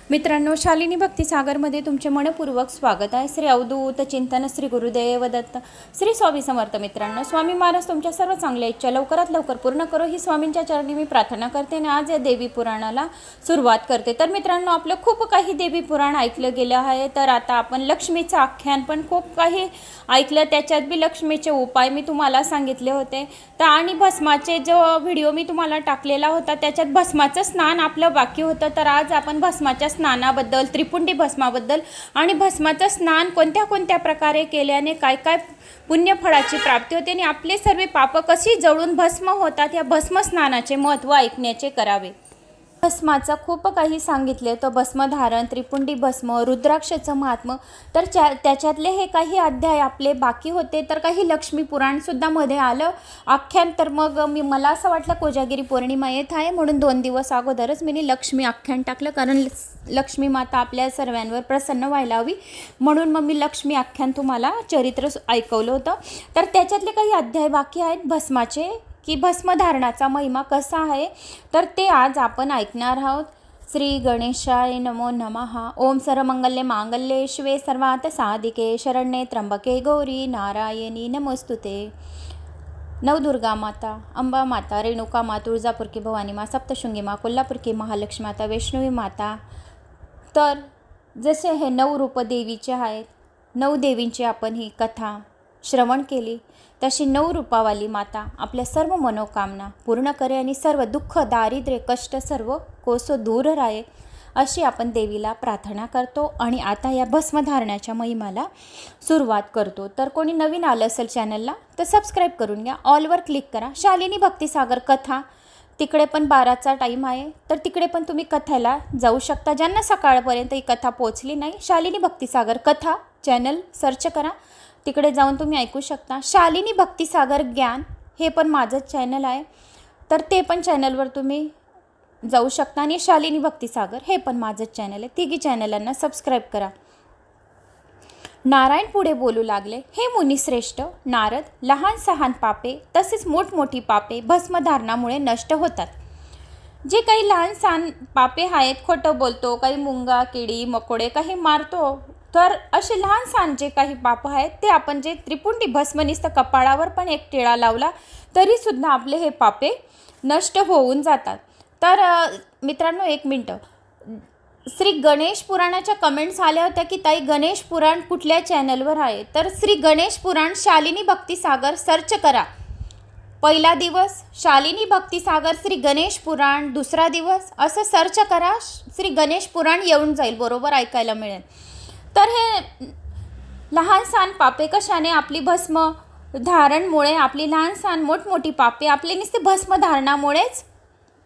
मित्रांनो, शालिनी भक्तिसागरमध्ये तुमचे मनपूर्वक स्वागत आहे। श्री अवधूत चिंतन, श्री गुरुदेव दत्त, श्री स्वामी समर्थ। मित्रांनो, स्वामी महाराज तुमच्या सर्व चांगल्या इच्छा लवकरात लवकर पूर्ण करो ही स्वामींच्या चरणी मी प्रार्थना करते आणि आज या देवी पुराणाला सुरुवात करते। तर मित्रांनो, आपलं खूप काही देवी पुराण ऐकलं गेलं आहे, तर आता आपण लक्ष्मीचं आख्यान पण खूप काही ऐकलं, त्याच्यात बी लक्ष्मीचे उपाय मी तुम्हाला सांगितले होते। तर आणि भस्माचे जो व्हिडिओ मी तुम्हाला टाकलेला होता त्याच्यात भस्माचं स्नान आपलं बाकी होतं। तर आज आपण भस्माच्या स्नानाबद्दल, त्रिपुंडी भस्माबद्दल आणि भस्माचं स्नान कोणत्या कोणत्या प्रकारे केल्याने काय काय पुण्यफळाची प्राप्ती होते आणि आपले सर्व पाप कशी जळून भस्म होतात या भस्म स्नानाचे महत्त्व ऐकण्याचे करावे। भस्माचं खूप काही सांगितले होतं, भस्मधारण, त्रिपुंडी भस्म, रुद्राक्षचं महात्म्य। तर त्याच्यातले हे काही अध्याय आपले बाकी होते, तर काही लक्ष्मी पुराणसुद्धा मध्ये आलं आख्यान। तर मग मला असं वाटलं कोजागिरी पौर्णिमा येत आहे म्हणून 2 दिवस अगोदरच मी लक्ष्मी आख्यान टाकलं, कारण लक्ष्मी माता आपल्या सर्वांवर प्रसन्न व्हायला हवी म्हणून मग मी लक्ष्मी आख्यान तुम्हाला चरित्र ऐकवलं होतं। तर त्याच्यातले काही अध्याय बाकी आहेत भस्माचे, की भस्मधारणाचा महिमा कसा आहे, तर ते आज आपण ऐकणार आहोत। श्री गणेशाय नमो नमः। ओम सर्वमंगल्ये मांगल्ये शिवे सर्वार्थ साधिके शरण्ये त्र्यंबके गौरी नारायणी नमोस्तुते। नवदुर्गा माता, अंबा माता, रेणुका माता, तुळजापूर की भवानी माँ, सप्तशृंगी माँ, कोल्हापूर की महालक्ष्मी माता, वैष्णवी माता। तर जसे हे 9 रूप देवीचे आहेत, 9 देवींची आपण ही कथा श्रवण केली, तशी 9 रूपावाली माता आपल्या सर्व मनोकामना पूर्ण करे आणि सर्व दुःख, दारिद्र्य, कष्ट सर्व कोसो दूर राहे अशी आपण देवीला प्रार्थना करतो। आणि आता या भस्मधारणाच्या महिमाला सुरुवात करतो। तर कोणी नवीन आलं असेल चॅनलला तर सबस्क्राईब करून घ्या, ऑलवर क्लिक करा। शालिनी भक्तिसागर कथा तिकडे पण 12चा टाईम आहे, तर तिकडे पण तुम्ही कथेला जाऊ शकता। ज्यांना सकाळपर्यंत ही कथा पोचली नाही, शालिनी भक्तिसागर कथा चॅनल सर्च करा, तिकडे जाऊन तुम्ही ऐकू शकता। शालिनी भक्तिसागर ज्ञान हे पण माझंच चॅनल आहे, तर ते पण चॅनलवर तुम्ही जाऊ शकता। आणि शालिनी भक्तिसागर हे पण माझंच चॅनल आहे, तिघी चॅनलांना सबस्क्राईब करा। नारायण पुढे बोलू लागले, हे मुनिश्रेष्ठ नारद, लहान सहान पापे तसेच मोठमोठी पापे भस्मधारणामुळे नष्ट होतात। जे काही लहान सहान पापे आहेत, खोटं बोलतो, काही मुंगा, किडी, मकोडे काही मारतो, तर असे लहान सहान जे काही पाप आहेत ते आपण जे त्रिपुंडी भस्म नुसतं कपाळावर पण एक टिळा लावला तरीसुद्धा आपले हे पापे नष्ट होऊन जातात। तर मित्रांनो, 1 मिनटं, श्री गणेश पुराणाच्या कमेंट्स आल्या होत्या की ताई गणेश पुराण कुठल्या चॅनलवर आहे, तर श्री गणेश पुराण शालिनी भक्तिसागर सर्च करा। पहिला दिवस शालिनी भक्तिसागर श्री गणेश पुराण, दुसरा दिवस असं सर्च करा, श्री गणेश पुराण येऊन जाईल, बरोबर ऐकायला मिळेल। तर हे लहान सहान पापे कशाने आपली भस्म धारणमुळे, आपली लहान सहान मोठमोठी पापे आपले नुसते भस्मधारणामुळेच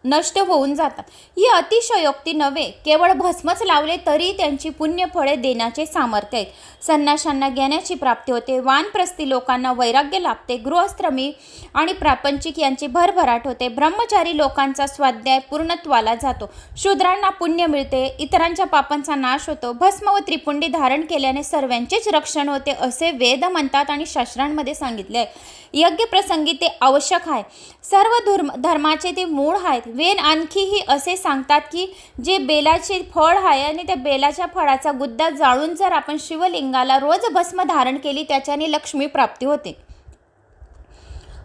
नष्ट होऊन जातात। ही अतिशयोक्ती नव्हे, केवळ भस्मच लावले तरी त्यांची पुण्यफळे देण्याचे सामर्थ्य आहे। संन्याशांना ज्ञानाची प्राप्ती होते, वानप्रस्थी लोकांना वैराग्य लाभते, गृहस्थ्रमी आणि प्रापंचिक यांची भरभराट होते, ब्रह्मचारी लोकांचा स्वाध्याय पूर्णत्वाला जातो, शूद्रांना पुण्य मिळते, इतरांच्या पापांचा नाश होतो, भस्म व त्रिपुंडी धारण केल्याने सर्वांचेच रक्षण होते असे वेद म्हणतात आणि शास्त्रांमध्ये सांगितले आहे। यज्ञ प्रसंगी ते आवश्यक आहे, सर्व धर्माचे ते मूळ आहेत। वेद आणखीही असे सांगतात की जे बेलाचे फळ आहे आणि त्या बेलाच्या फळाचा गुद्दा जाळून जर आपण शिवलिंगाला रोज भस्म धारण केली त्याच्याने लक्ष्मी प्राप्ती होते।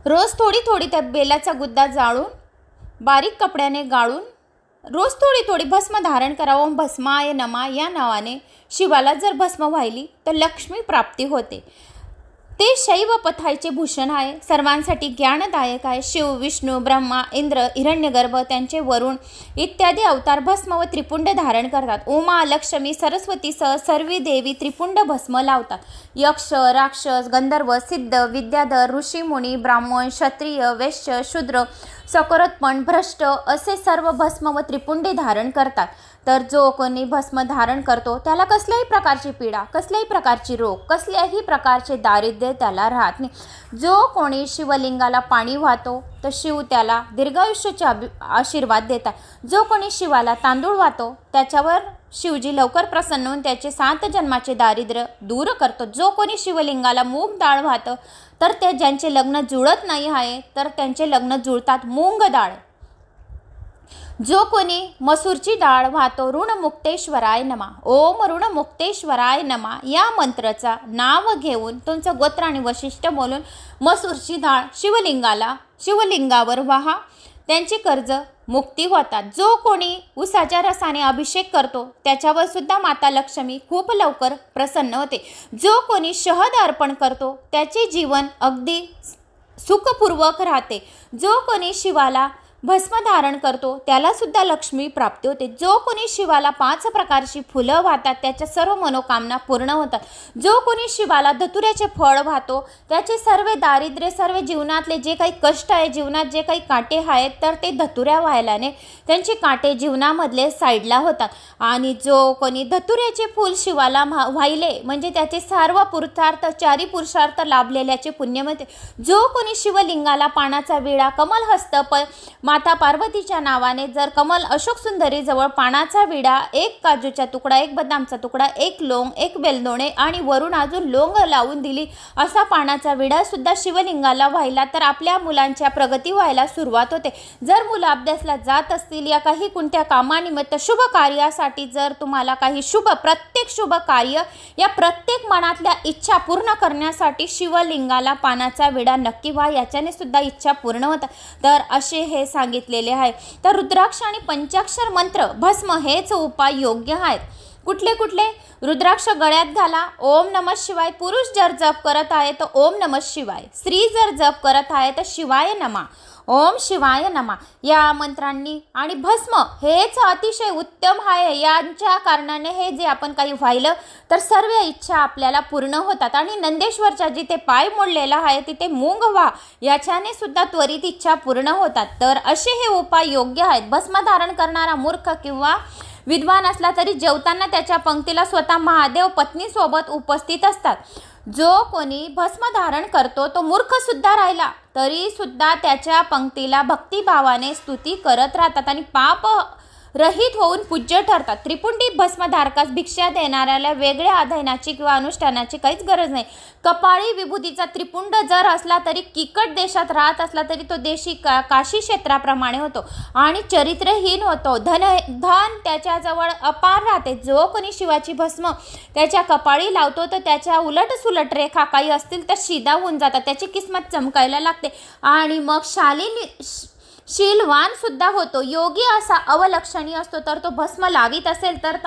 रोज थोडी थोडी त्या बेलाचा गुद्दा जाळून बारीक कपड्याने गाळून रोज थोडी थोडी भस्म धारण करा। ओम भस्माय नमः या नावाने शिवाला जर भस्म वाहिली तर लक्ष्मी प्राप्ती होते। ते शैव पथायचे भूषण आहे, सर्वांसाठी ज्ञानदायक आहे। शिव, विष्णू, ब्रह्मा, इंद्र, हिरण्यगर्भ, त्यांचे वरुण इत्यादी अवतार भस्म व त्रिपुंड धारण करतात। उमा, लक्ष्मी, सरस्वतीसह सर्व देवी त्रिपुंड भस्म लावतात। यक्ष, राक्षस, गंधर्व, सिद्ध, विद्याधर, ऋषीमुनी, ब्राह्मण, क्षत्रिय, वैश्य, शूद्र, सकोरतपण, भ्रष्ट असे सर्व भस्म व त्रिपुंडी धारण करतात। तर जो कोणी भस्म धारण करतो त्याला कसल्याही प्रकारची पीडा, कसल्याही प्रकारची रोग, कसल्याही प्रकारचे दारिद्र्य त्याला राहत नाही। जो कोणी शिवलिंगाला पाणी वाहतो तर शिव त्याला दीर्घायुष्याचे आशीर्वाद देतात। जो कोणी शिवाला तांदूळ वाहतो त्याच्यावर शिवजी लवकर प्रसन्न होऊन त्याचे 7 जन्माचे दारिद्र्य दूर करतो। जो कोणी शिवलिंगाला मूग डाळ वाहतं तर ते ज्यांचे लग्न जुळत नाही आहे तर त्यांचे लग्न जुळतात मूग डाळ। जो कोणी मसूरची डाळ वाहतो ऋणमुक्तेश्वराय नमा, ओम ऋणमुक्तेश्वराय नमा या मंत्राचा नाव घेऊन तुमचं गोत्र आणि वैशिष्ट्य बोलून मसूरची डाळ शिवलिंगावर वाहा, त्यांची कर्ज मुक्ती होतात. जो कोणी उसाच्या रसाने अभिषेक करतो त्याच्यावर सुद्धा माता लक्ष्मी खूप लवकर प्रसन्न होते. जो कोणी शहद अर्पण करतो त्याचे जीवन अगदी सुखपूर्वक राहते. जो कोणी शिवाला भस्म धारण करतो त्याला सुद्धा लक्ष्मी प्राप्ती होते. जो कोणी शिवाला 5 प्रकारची फुलं वाहतात त्याच्या सर्व मनोकामना पूर्ण होतात. जो कोणी शिवाला धतुऱ्याचे फळ वाहतो त्याचे सर्व दारिद्र्य, सर्व जीवनातले जे काही कष्ट आहे, जीवनात जे काही काटे आहेत, तर ते धतुऱ्या वाहिल्याने त्यांचे काटे जीवनामधले साईडला होतात. आणि जो कोणी धतुऱ्याचे फूल शिवाला वाहिले म्हणजे त्याचे सर्व पुरुषार्थ, 4 पुरुषार्थ लाभलेल्याचे पुण्य मिळते. जो कोणी शिवलिंगाला पानाचा विडा, कमलहस्त माता पार्वतीच्या नावाने जर कमल अशोक सुंदरी जवळ पानाचा विडा, 1 काजूचा तुकडा, 1 बदामचा तुकडा, 1 लोंग, 1 बेलदोणे आणि वरून अजून लोंग लावून दिली असा पानाचा विडा सुद्धा शिवलिंगाला वाहिला तर आपल्या मुलांच्या प्रगती व्हायला सुरुवात होते. जर मुलं अभ्यासला जात असतील या काही कोणत्या कामानिमित्त शुभ कार्यासाठी जर तुम्हाला काही प्रत्येक शुभ कार्य या प्रत्येक मनातल्या इच्छा पूर्ण करण्यासाठी शिवलिंगाला पानाचा विडा नक्की व्हा, याच्याने सुद्धा इच्छा पूर्ण होतात. तर असे हे सांगितलेले आहे. तर रुद्राक्ष आणि पंचाक्षर मंत्र भस्म हेच उपाय योग्य आहेत. कुठले कुठले? रुद्राक्ष गळ्यात घाला, ओम नमः शिवाय. पुरुष जर जप करत आहे तर ओम नमः शिवाय. स्त्री जर जप करत आहे तर शिवाय नमा, ओम शिवाय नमा या मंत्रांनी. आणि भस्म हेच अतिशय उत्तम आहे. यांच्या कारणाने हे जे आपण काही व्हायलं तर सर्व इच्छा आपल्याला पूर्ण होतात. आणि नंदेश्वरच्या जिथे पाय मोडलेला आहे तिथे मूंग व्हा, याच्याने सुद्धा त्वरित इच्छा पूर्ण होतात. तर असे हे उपाय योग्य आहेत. भस्म धारण करणारा मूर्ख किंवा विद्वान असला तरी जेवताना त्याच्या पंक्तीला स्वतः महादेव पत्नीसोबत उपस्थित असतात. जो कोणी भस्म धारण करतो तो मूर्ख सुद्धा राहिला तरी सुद्धा त्याच्या पंक्तीला भक्तिभावाने स्तुती करत राहतात आणि पाप रहित होऊन पूज्य ठरतात. त्रिपुंडी भस्मधारकास भिक्षा देणाऱ्याला वेगळ्या अध्ययनाची किंवा अनुष्ठानाची काहीच गरज नाही. कपाळी विभूतीचा त्रिपुंड जर असला तरी किकट देशात राहत असला तरी तो देशी काशी क्षेत्राप्रमाणे होतो आणि चरित्रहीन होतो. धन त्याच्याजवळ अपार राहते. जो कोणी शिवाची भस्म त्याच्या कपाळी लावतो तर त्याच्या उलट सुलट रेखा काही असतील तर शिदा होऊन जातात, त्याची किस्मत चमकायला लागते आणि मग शीलवान सुद्धा होतो. योगी असा अवलक्षणीय असतो. तर तो भस्म लावित असेल तर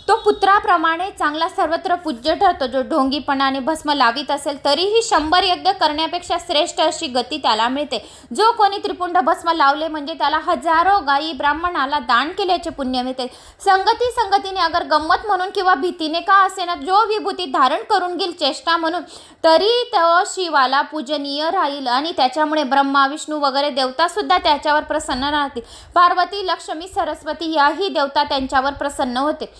तो पुत्राप्रमाणे चांगला सर्वत्र पूज्य ठरतो. जो ढोंगीपणाने भस्म लावित असेल तरीही 100 यज्ञ करण्यापेक्षा श्रेष्ठ अशी गती त्याला मिळते. जो कोणी त्रिपुंड भस्म लावले म्हणजे त्याला हजारो गायी ब्राह्मणाला दान केल्याचे पुण्य मिळते. संगतीने अगर गंमत म्हणून किंवा भीतीने का असेना जो विभूती धारण करून घेईल चेष्टा म्हणून तरी तो शिवाला पूजनीय राहील आणि त्याच्यामुळे ब्रह्मा, विष्णू वगैरे देवता सुद्धा त्याच्यावर प्रसन्न राहतील. पार्वती, लक्ष्मी, सरस्वती याही देवता त्यांच्यावर प्रसन्न होते.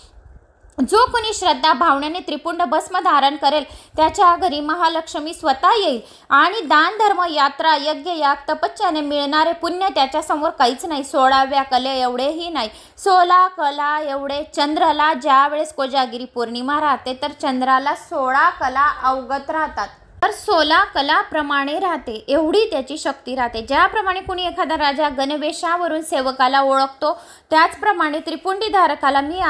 जो कोणी श्रद्धा भावनेने त्रिपुंड भस्म धारण करेल त्याच्या घरी महालक्ष्मी स्वतः येईल आणि दान, धर्म, यात्रा, यज्ञ, याग, तपस्याने मिळणारे पुण्य त्याच्यासमोर काहीच नाही. 16व्या कले एवढेही नाही. 16 कला एवढे चंद्राला ज्या वेळेस कोजागिरी पौर्णिमा राहते तर चंद्राला 16 कला अवगत राहतात. तर 16 कलाप्रमाणे राहते एवढी त्याची शक्ती राहते. ज्याप्रमाणे कोणी एखादा राजा गणवेशावरून सेवकाला ओळखतो त्याचप्रमाणे त्रिपुंडी धारकाला मी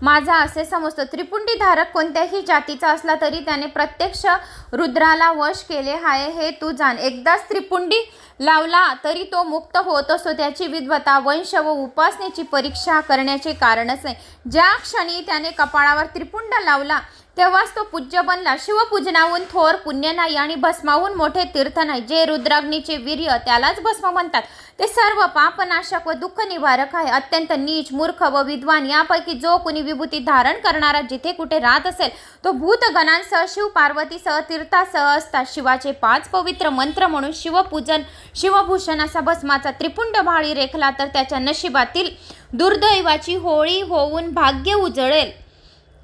माझा असे समजतो. त्रिपुंडी धारक कोणत्याही जातीचा असला तरी त्याने प्रत्यक्ष रुद्राला वश केले आहे हे तू जाण. एकदाच त्रिपुंडी लावला तरी तो मुक्त होत असतो. त्याची विद्वता, वंश व उपासनेची परीक्षा करण्याचे कारणच नाही. ज्या क्षणी त्याने कपाळावर त्रिपुंड लावला तेव्हाच तो पूज्य बनला. शिवपूजनाहून थोर पुण्य नाही आणि भस्माहून मोठे तीर्थ नाही. जे रुद्राग्नीचे वीर्य त्यालाच भस्म म्हणतात ते सर्व पापनाशक व दुःख निवारक आहे. अत्यंत नीच, मूर्ख व विद्वान यापैकी जो कोणी विभूती धारण करणारा जिथे कुठे राहत असेल तो भूतगणांसह, शिव पार्वतीसह, तीर्थासह असतात. शिवाचे 5 पवित्र मंत्र म्हणून शिवपूजन, शिवभूषण असा भस्माचा त्रिपुंड भाळी रेखला तर त्याच्या नशिबातील दुर्दैवाची होळी होऊन भाग्य उजळेल.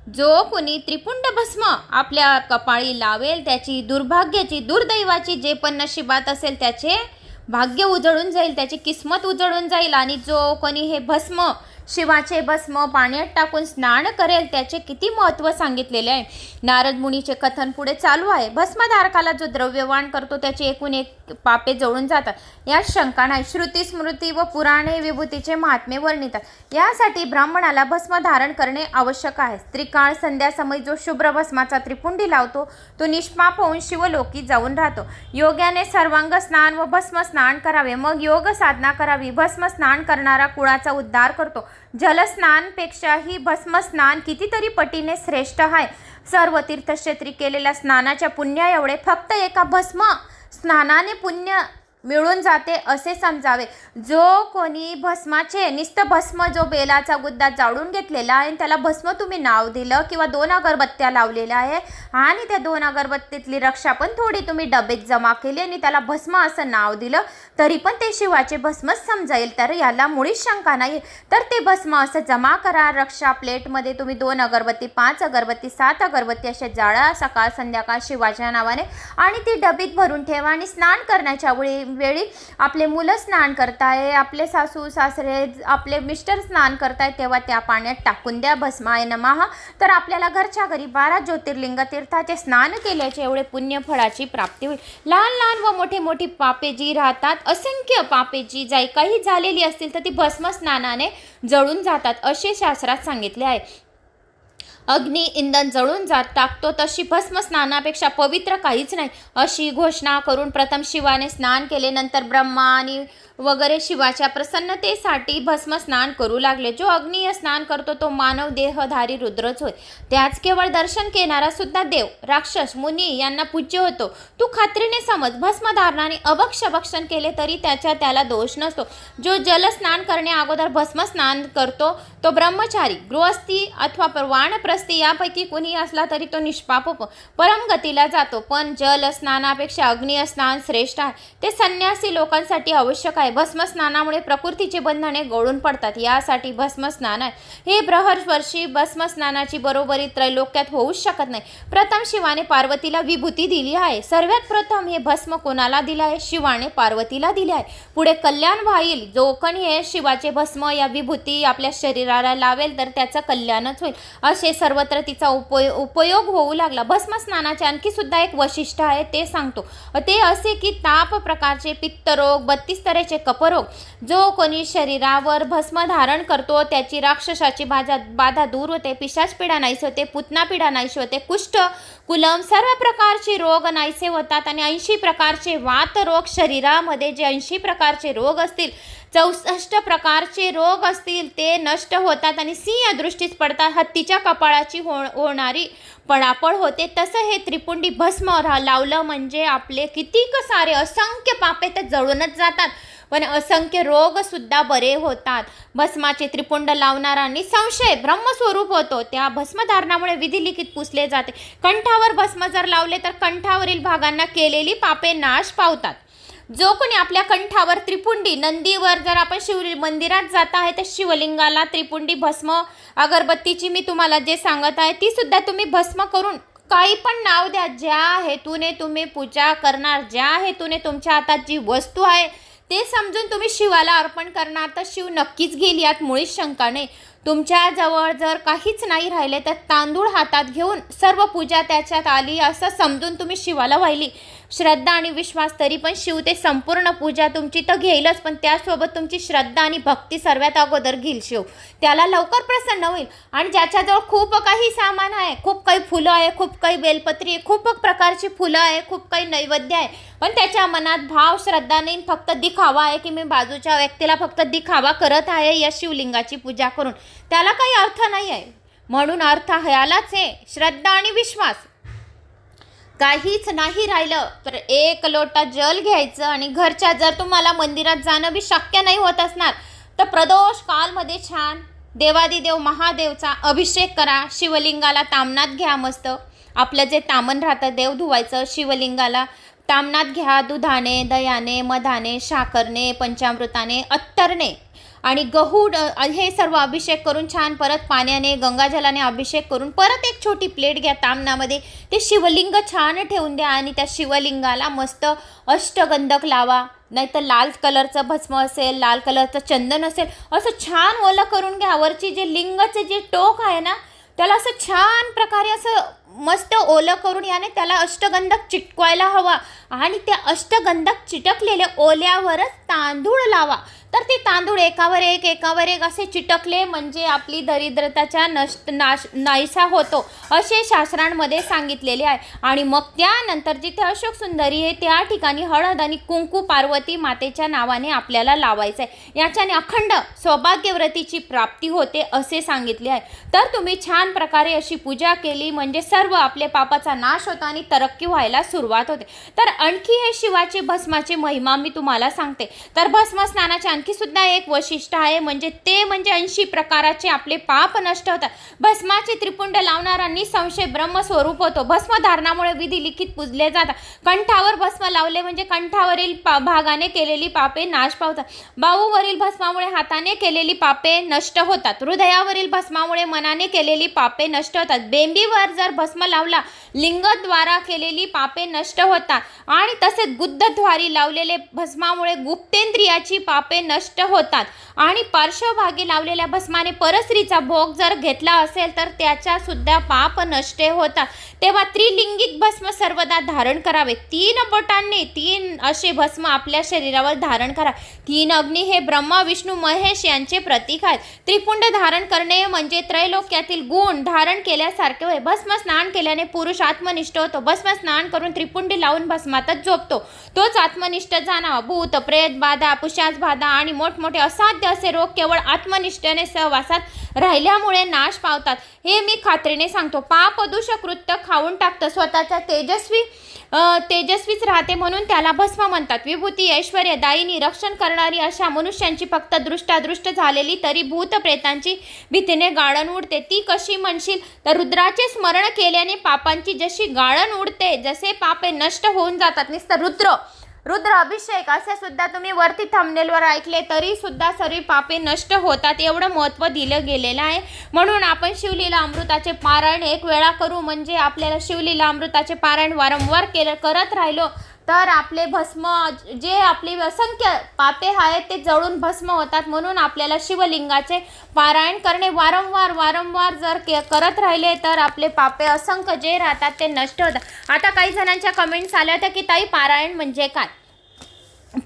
जो कोणी त्रिपुंड भस्म आपल्या कपाळी लावेल त्याची दुर्भाग्याची, दुर्दैवाची जे पण नशिबात असेल त्याचे भाग्य उजळून जाईल, त्याची किस्मत उजळून जाईल. आणि जो कोणी हे भस्म शिवाचे भस्म पाण्यात टाकून स्नान करेल त्याचे किती महत्त्व सांगितलेले आहे. नारद मुनीचे कथन पुढे चालू आहे. भस्मधारकाला जो द्रव्यवान करतो त्याची एकूण एक पापे जळून जातात, यात शंका नाही. श्रुती स्मृती व पुराणे विभूतीचे महात्म्य वर्णितात. यासाठी ब्राह्मणाला भस्म धारण करणे आवश्यक आहे. त्रिकाळ संध्यासमयी जो शुभ्र भस्माचा त्रिपुंडी लावतो तो निष्पाप होऊन शिवलोकी जाऊन राहतो. योग्याने सर्वांग स्नान व भस्म स्नान करावे, मग योग साधना करावी. भस्म स्नान करणारा कुळाचा उद्धार करतो. जलस्नानपेक्षाही भस्म स्नान कितीतरी पटीने श्रेष्ठ आहे. सर्व तीर्थक्षेत्री केलेल्या स्नानाच्या पुण्या एवढे फक्त एका भस्म स्नानाने पुण्य मिळून जाते असे समजावे. जो कोणी भस्माचे नुसतं भस्म जो बेलाचा गुद्दा जाळून घेतलेला आहे त्याला भस्म तुम्ही नाव दिलं किंवा 2 अगरबत्त्या लावलेल्या आहे आणि त्या 2 अगरबत्तीतली रक्षा पण थोडी तुम्ही डबेत जमा केली आणि त्याला भस्म असं नाव दिलं तरी पण ते शिवाचे भस्मच समजाईल. तर याला मुळीच शंका नाही. तर ते भस्म असं जमा करा. रक्षा प्लेटमध्ये तुम्ही 2 अगरबत्ती 5 अगरबत्ती 7 अगरबत्ती असे जाळा सकाळ संध्याकाळ शिवाच्या नावाने आणि ती डबीत भरून ठेवा. आणि स्नान करण्याच्या वेळी आपले मुलं स्नान करताय, आपले सासू सासरे आपले मिस्टर स्नान करताय तेव्हा त्या पाण्यात टाकून द्या भस्माय नमः. तर आपल्याला घरच्या घरी 12 ज्योतिर्लिंग तीर्थाचे स्नान केल्याचे एवढे पुण्य फळाची प्राप्ती होईल. लहान लहान व मोठी मोठी पापे जी राहतात, असंख्य पापे जी काही झालेली असतील तर ती भस्म स्नानाने जळून जातात असे शास्त्रात सांगितले आहे. अग्नी इंधन जळून टाकतो तशी भस्म स्नानापेक्षा पवित्र काहीच नाही अशी घोषणा करून प्रथम शिवाने स्नान केले. नंतर ब्रह्मा आणि वगैरे शिवाच्या प्रसन्नतेसाठी भस्म स्नान करू लागले. जो अग्नीय स्नान करतो तो मानव देहधारी रुद्रच होय. त्याच केवळ दर्शन घेणारा सुद्धा देव राक्षस मुनी यांना पूज्य होतो. तू खात्रीने समज भस्मधारणाने भक्षण केले तरी त्याला दोष नसतो. जो जल स्नान करणे अगोदर भस्म स्नान करतो तो ब्रह्मचारी गृहस्थी अथवा वानप्रस्थी यापैकी कुणी असला तरी तो निष्पाप परमगतीला जातो. पण जल स्नानापेक्षा अग्नीय स्नान श्रेष्ठ आहे. ते संन्यासी लोकांसाठी आवश्यक आहे. भस्म स्नानामुळे प्रकृतीचे बंधने गळून पडतात. यासाठी भस्म स्नान आहे. हे बृहस्पती भस्म स्नानाची बरोबरी त्रैलोक्यात होऊच शकत नाही. प्रथम शिवाने पार्वतीला विभूती दिली आहे. सर्वात प्रथम हे भस्म कोणाला दिले आहे? शिवाने पार्वतीला दिले आहे. पुढे कल्याण व्हाईल. जो कोणी हे शिवाचे भस्म या विभूती आपल्या शरीराला लावेल तर त्याचं कल्याणच होईल असे सर्वत्र तिचा उपयोग होऊ लागला. भस्म स्नानाचे आणखी सुद्धा एक वैशिष्ट्य आहे ते सांगतो. ते असे की ताप प्रकारचे पित्तरोग 32 तऱ्हेचे कपरोग जो कोणी शरीरावर भस्म धारण करतो त्याची राक्षसाची बाधा दूर होते. पिशाच पीडा नाहीसे होते. पुतना पीडा नाहीसे होते. कुष्ठ कुलम सर्व प्रकारचे रोग नाहीसे होतात. आणि 80 प्रकारचे वात रोग शरीरामध्ये जे 80 प्रकारचे रोग असतील 64 प्रकारचे रोग असतील ते नष्ट होतात आणि सिंह दृष्टीस पडतात. हत्तीच्या कपाळाची होणारी पळापळ होते. तसं हे त्रिपुंडी भस्म लावलं म्हणजे आपले कितीक सारे असंख्य पापे तर जळूनच जातात पण असंख्य रोग सुद्धा बरे होतात. भस्माचे त्रिपुंड लावणारा निसंशय ब्रह्मस्वरूप होतो. त्या भस्मधारणामुळे विधिलिखित पुसले जाते. कंठावर भस्म जर लावले तर कंठावरील भागांना केलेली पापे नाश पावतात. जो कोणी आपल्या कंठावर त्रिपुंडी नंदीवर जर आपण शिव मंदिरात जात आहे तर शिवलिंगाला त्रिपुंडी भस्म अगरबत्तीची मी तुम्हाला जे सांगत आहे ती सुद्धा तुम्ही भस्म करून काही पण नाव द्या. ज्या हेतूने तुम्ही पूजा करणार, ज्या हेतूने तुमच्या हातात जी वस्तू आहे ते समजून तुम्ही शिवाला अर्पण करणार तर शिव नक्कीच घेईल. यात मुळीच शंका नाही. तुमच्याजवळ जर काहीच नाही राहिले तर तांदूळ हातात घेऊन सर्व पूजा त्याच्यात आली असं समजून तुम्ही शिवाला वाहिली. श्रद्धा आणि विश्वास तरी पण शिव ते संपूर्ण पूजा तुमची तर घेईलच पण त्यासोबत तुमची श्रद्धा आणि भक्ती सर्वात अगोदर घेईल शिव. त्याला लवकर प्रसन्न होईल. आणि ज्याच्याजवळ खूप काही सामान आहे, खूप काही फुलं आहे, खूप काही बेलपत्री आहे, खूप प्रकारची फुलं आहे, खूप काही नैवेद्य आहे पण त्याच्या मनात भाव श्रद्धा नाही, फक्त दिखावा आहे की मी बाजूच्या व्यक्तीला फक्त दिखावा करत आहे या शिवलिंगाची पूजा करून, त्याला काही अर्थ नाही आहे. म्हणून अर्थ ह्यालाच आहे श्रद्धा आणि विश्वास. काहीच नाही राहिलं तर 1 लोटा जल घ्यायचं आणि घरच्या जर तुम्हाला मंदिरात जाणं बी शक्य नाही होत असणार तर प्रदोष कालमध्ये छान देवादिदेव महादेवचा अभिषेक करा. शिवलिंगाला तामनात घ्या. मस्त आपलं जे तामन राहतं देव धुवायचं शिवलिंगाला तामनात घ्या. दुधाने दह्याने मधाने साखरने पंचामृताने अत्तरने आणि गहू हे सर्व अभिषेक करून छान परत पाण्याने गंगाजलाने अभिषेक करून परत एक छोटी प्लेट घ्या. तामनामध्ये ते शिवलिंग छान ठेवून द्या आणि त्या शिवलिंगाला मस्त अष्टगंधक लावा. नाहीतर लाल कलरचं भस्म असेल, लाल कलरचं चंदन असेल, असं छान ओलं करून घ्या. वरची जे लिंगाचे जे टोक आहे ना त्याला असं छान प्रकारे असं मस्त ओलं करून याने त्याला अष्टगंधक चिटकवायला हवा आणि त्या अष्टगंधक चिटकलेल्या ओल्यावरच तांदूळ लावा. तर ते तांदूळ एकावर एक असे चिटकले म्हणजे आपली दरिद्रताचा नाहीसा होतो असे शास्त्रांमध्ये सांगितलेले आहे. आणि मग त्यानंतर जिथे अशोक सुंदरी आहे त्या ठिकाणी हळद आणि कुंकू पार्वती मातेच्या नावाने आपल्याला लावायचं आहे. याच्याने अखंड सौभाग्यवतीची प्राप्ती होते असे सांगितले आहे. तर तुम्ही छान प्रकारे अशी पूजा केली म्हणजे सर्व आपले पापाचा नाश होतो आणि तरक्की व्हायला सुरुवात होते. तर आणखी हे शिवाचे भस्माचे महिमा मी तुम्हाला सांगते. तर भस्म स्नानाचे आणखी सुद्धा एक वैशिष्ट्य आहे म्हणजे 80 प्रकाराचे आपले पाप नष्ट होतात. भस्माचे त्रिपुंड लावणारा निसंशय ब्रह्मस्वरूप होतो. भस्म धारणामुळे विधी लिखित पूजले जातात. कंठावर भस्म लावले म्हणजे कंठावरील भागाने केलेली पापे नाश पावतात. बाहूवरील भस्मामुळे हाताने केलेली पापे नष्ट होतात. हृदयावरील भस्मामुळे मनाने केलेली पापे नष्ट होतात. बेंबीवर जर भस्म लावला लिंगद्वारा केलेली पापे नष्ट होतात. आणि तसेच गुद्धद्वारी लावलेले भस्मामुळे गुप्तेंद्रियाची पापे नष्ट होतात. आणि पार्श्वभागी लावलेल्या भस्माने परस्त्रीचा भोग जर घेतला असेल तर त्याच्या सुद्धा पाप नष्ट होतात. तेव्हा त्रिलिंगिक भस्म सर्वदा धारण करावे. 3 बोटांनी 3 असे भस्म आपल्या शरीरावर धारण करा. 3 अग्नी हे ब्रह्मा विष्णू महेश यांचे प्रतीक आहेत. त्रिपुंड धारण करणे म्हणजे त्रैलोक्यातील गुण धारण केल्यासारखे होय. भस्म स्नान केल्याने पुरुष आत्मनिष्ठ होतो. भस्म स्नान करून त्रिपुंडी लावून भस्मातच झोपतो तोच आत्मनिष्ठ जाणावा. भूत प्रेत बाधा पिशाच बाधा आणि मोठमोठे असाध्य असे रोग केवळ आत्मनिष्ठेने सहवासात राहिल्यामुळे नाश पावतात हे मी खात्रीने सांगतो. पाप दुष्कृत्य खाऊन टाकतं स्वतःच्या तेजस्वीच राहते म्हणून त्याला भस्म म्हणतात. विभूती ऐश्वर्य दायिनी रक्षण करणारी अशा मनुष्यांची फक्त दृष्टादृष्ट झालेली तरी भूत प्रेतांची भीतीने गाळण उडते. ती कशी म्हणशील तर रुद्राचे स्मरण केल्याने पापांची जशी गाळण उडते जसे पापे नष्ट होऊन जातात. नुसतं रुद्र अभिषेक असे सुद्धा तुम्ही वरती थंबनेलवर ऐकले तरी सुद्धा सर्व पापे नष्ट होतात एवढं महत्त्व दिलं गेलेलं आहे. म्हणून आपण शिवलीला अमृताचे पारायण 1 वेळा करू म्हणजे आपल्याला शिवलीला अमृताचे पारायण वारंवार करत राहिलो तर आपले भस्म जे आपले असंख्य पापे आहेत ते जळून भस्म होतात. म्हणून आपल्याला शिवलिंगाचे पारायण करणे वारंवार जर करत राहिले तर आपले पापे असंख्य जे राहतात ते नष्ट होतात. आता काही जणांच्या कमेंट्स आल्या होत्या की ताई पारायण म्हणजे काय.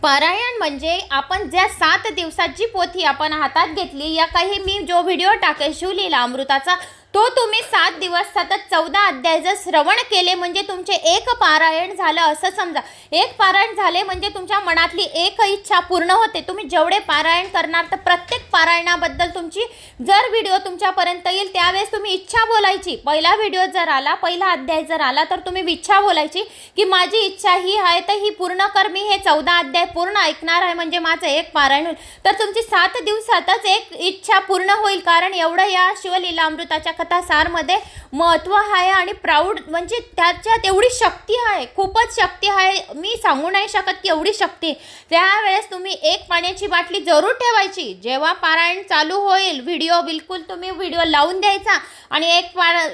पारायण म्हणजे आपण ज्या 7 दिवसात जी पोथी आपण हातात घेतली या काही मी जो व्हिडिओ टाकेल शिवलीला अमृताचा तो तुम्ही 7 दिवस सतत 14 अध्याय जर श्रवण केले म्हणजे तुमचे 1 पारायण झालं असं समजा. 1 पारायण झाले म्हणजे तुमच्या मनातली एक इच्छा पूर्ण होते. तुम्ही जेवढे पारायण करणार तर प्रत्येक पारायणाबद्दल तुमची जर व्हिडिओ तुमच्यापर्यंत येईल त्यावेळेस तुम्ही इच्छा बोलायची. पहिला व्हिडिओ जर आला पहिला अध्याय जर आला तर तुम्ही इच्छा बोलायची की माझी इच्छा ही आहे तर ही पूर्ण कर. मी हे 14 अध्याय पूर्ण ऐकणार आहे म्हणजे माझं 1 पारायण होईल. तर तुमची 7 दिवसातच एक इच्छा पूर्ण होईल. कारण एवढं या शिवलीला अमृताच्या कथासारमध्ये महत्त्व आहे आणि प्राऊड म्हणजे त्याच्यात एवढी शक्ती आहे. खूपच शक्ती आहे. मी सांगू नाही शकत की एवढी शक्ती. त्यावेळेस तुम्ही 1 पाण्याची बाटली जरूर ठेवायची. जेव्हा पारायण चालू होईल व्हिडिओ बिलकुल तुम्ही व्हिडिओ लावून द्यायचा आणि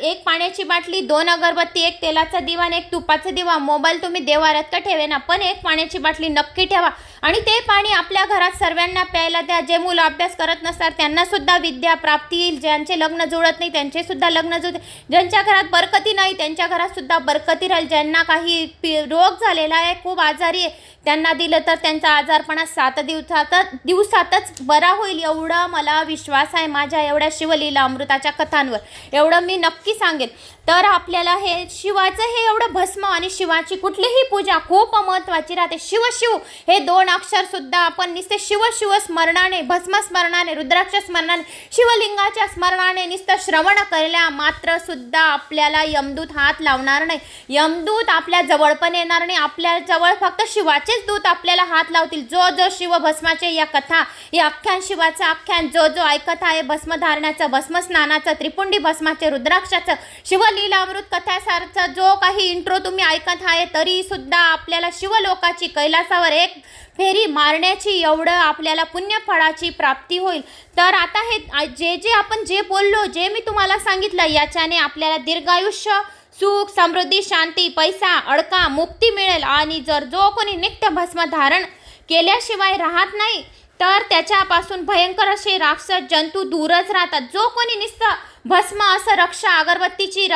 1 पाण्याची बाटली 2 अगरबत्ती 1 तेलाचा दिवा आणि 1 तुपाचा दिवा. मोबाईल तुम्ही देवाऱ्यात का ठेवेना पण 1 पाण्याची बाटली नक्की ठेवा. आणि ते पाणी आपल्या घरात सर्वांना प्यायला द्या. जे मुलं अभ्यास करत नसतात त्यांना सुद्धा विद्या प्राप्ती येईल. ज्यांचे लग्न जुळत नाही त्यांचे सुद्धा लग्न जुळते. ज्यांच्या घरात बरकती नाही त्यांच्या घरात सुद्धा बरकती राहील. ज्यांना काही रोग झालेला आहे खूप आजारी आहे त्यांना दिलं तर त्यांचा आजारपणा 7 दिवसातच बरा होईल एवढा मला विश्वास आहे माझ्या एवढ्या शिवलीला अमृताच्या कथांवर. एवढं मी नक्की सांगेन. तर आपल्याला हे शिवाचं हे एवढं भस्म आणि शिवाची कुठलीही पूजा खूप महत्त्वाची राहते. शिव हे 2 अक्षर सुद्धा आपण नुसते शिव स्मरणाने भस्म स्मरणाने रुद्राक्ष स्मरणाने शिवलिंगाच्या स्मरणाने नुसतं श्रवण केल्या मात्र सुद्धा आपल्याला यमदूत हात लावणार नाही. यमदूत आपल्या जवळ पण येणार नाही. आपल्या जवळ फक्त शिवाचेच दूत आपल्याला हात लावतील. जो शिव भस्माचे या कथा या आख्यान शिवाचं आख्यान जो ऐकत आहे भस्म धारण्याचं भस्म स्नानाचं त्रिपुंडी भस्माचे रुद्राक्षाचं शिवलीला अमृत कथासारचा जो काही इंट्रो तुम्ही ऐकत आहे तरी सुद्धा आपल्याला शिवलोकाची कैलासावर 1 फेरी मारण्याची एवढं आपल्याला पुण्यफळाची प्राप्ती होईल. तर आता हे जे आपण बोललो जे मी तुम्हाला सांगितलं याच्याने आपल्याला दीर्घायुष्य सुख समृद्धी शांती पैसा अडका मुक्ती मिळेल. आणि जर जो कोणी नित्य भस्म धारण केल्याशिवाय राहत नाही, तर त्याच्यापासून भयंकर असे राक्षस जंतू दूरच राहतात. जो कोणी नुसतं भस्म असं रक्षा अगरबत्तीची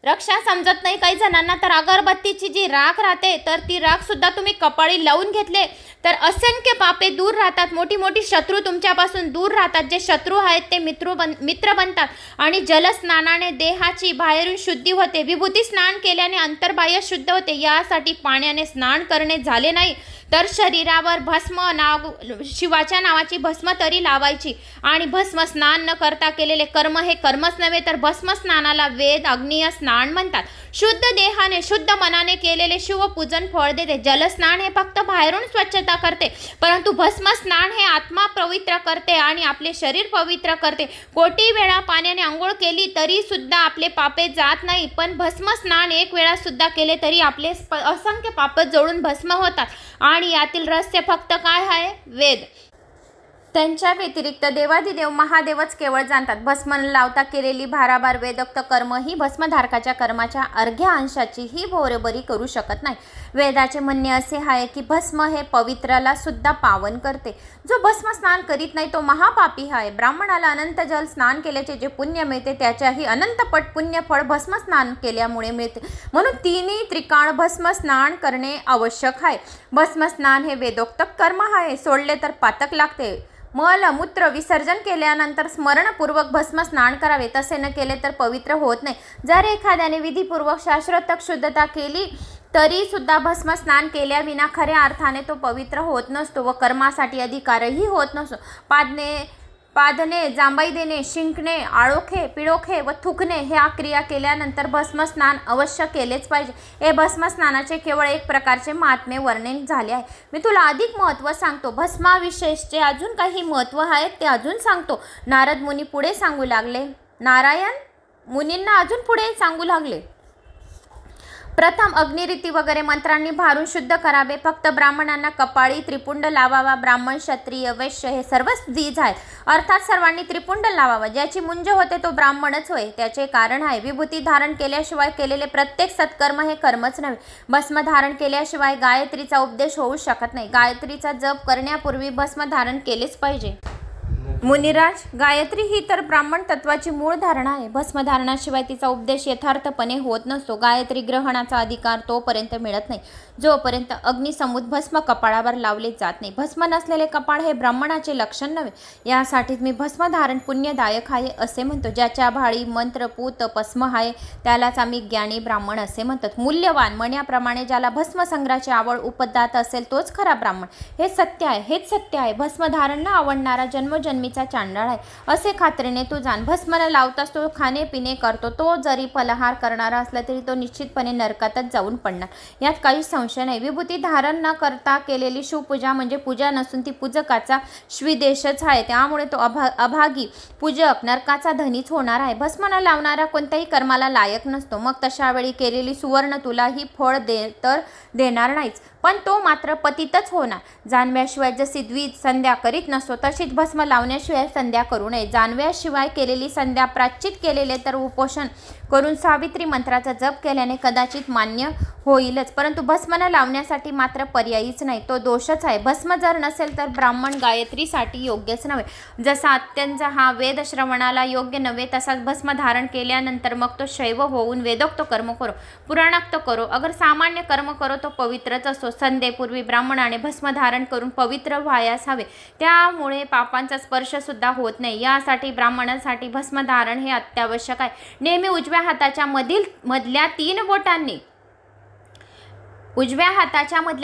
रक्षा समजत नाही काही जणांना, तर अगरबत्तीची जी राख राहते तर ती राख सुद्धा तुम्ही कपाळी लावून घेतले तर असंख्य पापे दूर राहतात. मोठी मोठी शत्रू तुमच्यापासून दूर राहतात. जे शत्रू आहेत ते मित्र बनतात. आणि जलस्नानाने देहाची बाहेरून शुद्धी होते. विभूती स्नान केल्याने अंतर्बाह्य शुद्ध होते. यासाठी पाण्याने स्नान करणे झाले नाही तर शरीरावर भस्म शिवाच्या नावाची भस्म तरी लावायची. आणि भस्म स्नान न करता केलेले कर्म हे कर्मच नव्हे तर भस्म स्नानाला वेद अग्नीय स्नान म्हणतात. शुद्ध देहाने शुद्ध मनाने केलेले शिवपूजन फळ देते. जलस्नान हे फक्त बाहेरून स्वच्छता करते, परंतु भस्म स्नान हे आत्मा पवित्र करते आणि आपले शरीर पवित्र करते. कोटी वेळा पाण्याने आंघोळ केली तरी सुद्धा आपले पापे जात नाही, पण भस्म स्नान एक वेळा सुद्धा केले तरी आपले असंख्य पाप जळून भस्म होतात. आणि यातील रहस्य फक्त काय आहे? वेद. त्यांच्या व्यतिरिक्त देवाधिदेव महादेवच केवळ जाणतात. भस्म न लावता केलेली भाराभार वेदोक्त कर्म ही भस्मधारकाच्या कर्माच्या अर्ध्या अंशाचीही बरोबरी करू शकत नाही. वेदाचे म्हणणे असे आहे की भस्म हे पवित्राला सुद्धा पावन करते. जो भस्म स्नान करीत नाही तो महापापी आहे. ब्राह्मणाला अनंत जल स्नान केल्याचे जे पुण्य मिळते त्याच्याही अनंतपट पुण्य फळ भस्म स्नान केल्यामुळे मिळते. म्हणून तिन्ही त्रिकाळ भस्म स्नान करणे आवश्यक आहे. भस्म स्नान हे वेदोक्त कर्म आहे. सोडले तर पातक लागते. मल मूत्र विसर्जन केल्यानंतर स्मरणपूर्वक भस्म स्नान करावे. तसे न केले तर पवित्र होत नाही. जर एखाद्याने विधीपूर्वक शास्त्रोक्त शुद्धता केली तरी सुद्धा भस्म स्नान केल्याविना खऱ्या अर्थाने तो पवित्र होत नसतो व कर्मासाठी अधिकारही होत नसतो. पादणे, जांभई देणे, शिंकणे, आळोखे, पिळोखे व थुकणे ह्या क्रिया केल्यानंतर भस्म स्नान अवश्य केलेच पाहिजे. हे भस्म स्नानाचे केवळ एक प्रकारचे महात्म्य वर्णन झाले आहे. मी तुला अधिक महत्त्व सांगतो. भस्माविशेषचे अजून काही महत्त्व आहेत ते अजून सांगतो. नारद मुनी पुढे सांगू लागले. नारायण मुनींना अजून पुढे सांगू लागले. प्रथम अग्निरीती वगैरे मंत्रांनी भारून शुद्ध करावे. फक्त ब्राह्मणांना कपाळी त्रिपुंड लावावा. ब्राह्मण, क्षत्रिय, वैश्य हे सर्वच द्विज आहेत. अर्थात सर्वांनी त्रिपुंड लावावा. ज्याची मुंज होते तो ब्राह्मणच होय. त्याचे कारण आहे विभूती धारण केल्याशिवाय केलेले प्रत्येक सत्कर्म हे कर्मच नव्हे. भस्म धारण केल्याशिवाय गायत्रीचा उपदेश होऊ शकत नाही. गायत्रीचा जप करण्यापूर्वी भस्म धारण केलेच पाहिजे. मुनिराज, गायत्री ही तर ब्राह्मण तत्वाची मूळ धारणा आहे. भस्मधारणाशिवाय तिचा उपदेश यथार्थपणे होत नसतो. गायत्री ग्रहणाचा अधिकार तोपर्यंत मिळत नाही जोपर्यंत अग्निसमुद्र भस्म कपाळावर लावले जात नाही. भस्म नसलेले कपाळ हे ब्राह्मणाचे लक्षण नव्हे. यासाठीच मी भस्मधारण पुण्यदायक आहे असे म्हणतो. ज्याच्या भाळी मंत्र पूत भस्म आहे त्यालाच आम्ही ज्ञानी ब्राह्मण असे म्हणतात. मूल्यवान म्हणण्याप्रमाणे ज्याला भस्मसंग्रहाची आवड उपदात असेल तोच खरा ब्राह्मण. हे सत्य आहे, हेच सत्य आहे. भस्मधारण न आवडणारा जन्मजन्मीचा चांडाळ आहे असे खात्रीने तू जाण. भस्म न लावताच तो खाणे पिणे करतो. तो जरी फलाहार करणारा असला तरी तो निश्चितपणे नरकातच जाऊन पडणार. यात काही संशय नाही. विभूती धारण न करता केलेली शिवपूजा म्हणजे पूजा नसून ती पूजकाचा श्विदेशच आहे. त्यामुळे तो अभागी पूजक नरकाचा धनीच होणार आहे. भस्म न लावणारा कोणत्याही कर्माला लायक नसतो. मग तशा वेळी केलेली सुवर्ण तुलाही फळ तर देणार नाहीच, पण तो मात्र पतितच होणार. जानव्याशिवाय जशी द्विज संध्या करीत नसतो तशीच भस्म लावण्याशिवाय संध्या करू नये. जानव्याशिवाय केलेली संध्या प्रायश्चित केलेले तर उपोषण करून सावित्री मंत्राचा जप केल्याने कदाचित मान्य होईलच, परंतु भस्म न लावण्यासाठी मात्र पर्यायीच नाही. तो दोषच आहे. भस्म जर नसेल तर ब्राह्मण गायत्रीसाठी योग्यच नव्हे. जसा अत्यंत हा वेद श्रवणाला योग्य नव्हे तसाच भस्म धारण केल्यानंतर मग तो शैव होऊन वेदोक्त कर्म करो, पुराणोक्त करो, अगर सामान्य कर्म करो तो पवित्रच असतो. संध्येपूर्वी ब्राह्मणाने भस्म धारण करून पवित्र व्हायास हवे. त्यामुळे पापांचा स्पर्श सुद्धा होत नाही. यासाठी ब्राह्मणासाठी भस्म धारण हे अत्यावश्यक आहे. नेहमी उजव्या हाताच्या मधल्या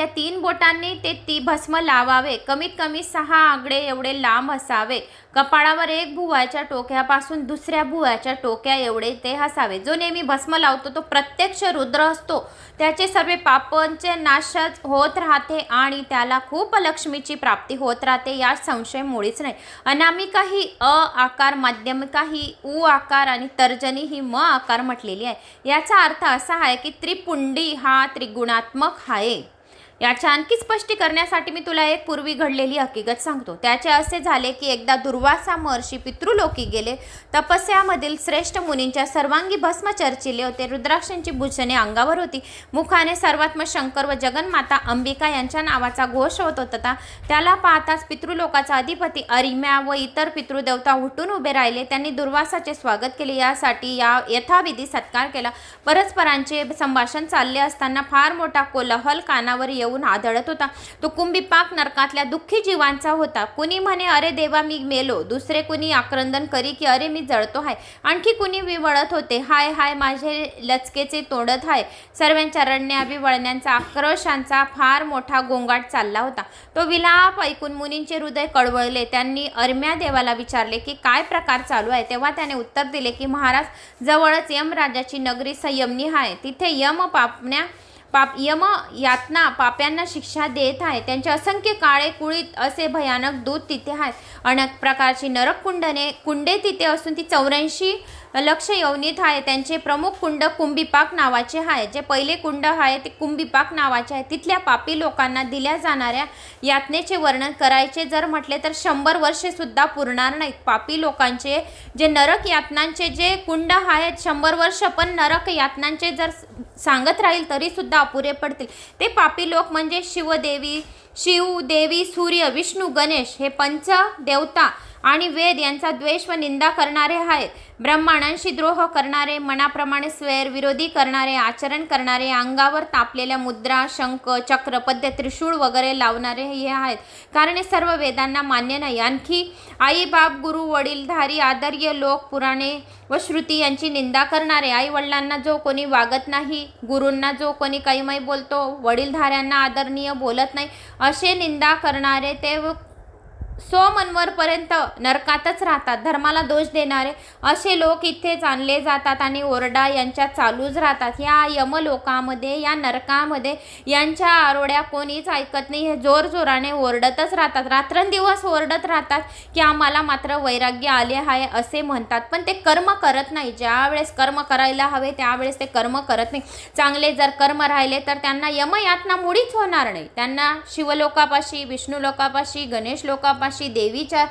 तीन बोटांनी ते भस्म लावावे. कमीत कमी 6 आंगळे एवढे लांब असावे. कपाळावर एक भुवयाच्या टोक्यापासून दुसऱ्या भुवयाच्या टोक्या एवढे ते असावे. जो नेहमी भस्म लावतो तो प्रत्यक्ष रुद्र असतो. त्याचे सर्व पापांचे नाशच होत राहते आणि त्याला खूप लक्ष्मीची प्राप्ती होत राहते. यात संशय मुळीच नाही. अनामिका ही अ आकार, माध्यमिका ही उ आकार आणि तर्जनी ही म आकार म्हटलेली आहे. याचा अर्थ असा आहे की त्रिपुंडी हा त्रिगुणात्मक आहे. याच्या आणखी स्पष्टीकरणासाठी मी तुला एक पूर्वी घडलेली हकीकत सांगतो. त्याचे असे झाले की एकदा दुर्वासा महर्षी पितृलोकी गेले. तपस्यामधील श्रेष्ठ मुनींच्या सर्वांगी भस्म चर्चिले होते. रुद्राक्षांची भूषणे अंगावर होती. मुखाने सर्वात्म शंकर व जगन्माता अंबिका यांच्या नावाचा घोष होत होता. त्याला पाहताच पितृलोकाचा अधिपती अरिम्या व इतर पितृदेवता उठून उभे राहिले. त्यांनी दुर्वासाचे स्वागत केले. यासाठी यथाविधी सत्कार केला. परस्परांचे संभाषण चालले असताना फार मोठा कोलाहल कानावर येऊन आदळत होता. तो कुंभीपाक नरकातल्या दुःखी जीवांचा होता. कुणी म्हणे अरे देवा मी मेलो. दुसरे कुणी आक्रंदन करी की अरे मी जळतो आहे. आणखी कुणी विवळत होते हाय हाय माझे लचकेचे तोडत आहे. सर्वांच्या रडण्या विवळण्यांचा आक्रोशांचा फार मोठा गोंगाट चालला होता. तो विलाप ऐकून मुनींचे हृदय कळवळले. त्यांनी अरम्या देवाला विचारले की काय प्रकार चालू आहे. तेव्हा त्याने उत्तर दिले की महाराज जवळच यमराजाची नगरी संयमनी आहे. तिथे यम यातना पाप्यांना शिक्षा देत आहे. त्यांचे असंख्य काळे कुळीत असे भयानक दूत तिथे आहेत. अनेक प्रकारची नरक कुंडे तिथे असून ती 84 लक्ष योनीत आहे. त्यांचे प्रमुख कुंड कुंभीपाक नावाचे आहे. जे पहिले कुंड आहे ते कुंभीपाक नावाचे आहे. तिथल्या पापी लोकांना दिल्या जाणाऱ्या यातनेचे वर्णन करायचे जर म्हटले तर 100 वर्षे सुद्धा पुरणार नाहीत. पापी लोकांचे जे नरक यातनांचे जे कुंड आहेत 100 वर्ष, पण नरक यातनांचे जर सांगत राहील तरी सुद्धा अपुरे पडतील. ते पापी लोक म्हणजे शिव, देवी, सूर्य, विष्णू, गणेश हे पंच देवता आणि वेद यांचा द्वेष व निंदा करणारे आहेत. ब्रह्मांडांशी द्रोह करणारे, मनाप्रमाणे स्वैर विरोधी करणारे, आचरण करणारे, अंगावर तापलेल्या मुद्रा, शंख, चक्र, पद्य, त्रिशूळ वगैरे लावणारे हे आहेत. कारण हे सर्व वेदांना मान्य नाही. आणखी आई बाप, गुरु, वडीलधारी, आदर्य लोक, पुराणे व श्रुती यांची निंदा करणारे, आई वडिलांना जो कोणी वागत नाही, गुरूंना जो कोणी काही बोलतो, वडीलधाऱ्यांना आदरणीय बोलत नाही असे निंदा करणारे ते 100 मनवरपर्यंत नरकातच राहतात. धर्माला दोष देणारे असे लोक इथेच आणले जातात आणि ओरडा यांच्या चालूच राहतात. या यमलोकामध्ये, या नरकामध्ये यांच्या आरोड्या कोणीच ऐकत नाही. हे जोरजोराने ओरडतच राहतात. रात्रंदिवस ओरडत राहतात की आम्हाला मात्र वैराग्य आले आहे असे म्हणतात. पण ते कर्म करत नाही. ज्यावेळेस कर्म करायला हवे त्यावेळेस ते कर्म करत नाही. चांगले जर कर्म राहिले तर त्यांना यमयातना मुळीच होणार नाही. त्यांना शिवलोकापाशी, विष्णू लोकापाशी, गणेश लोकापाशी, देवीच्या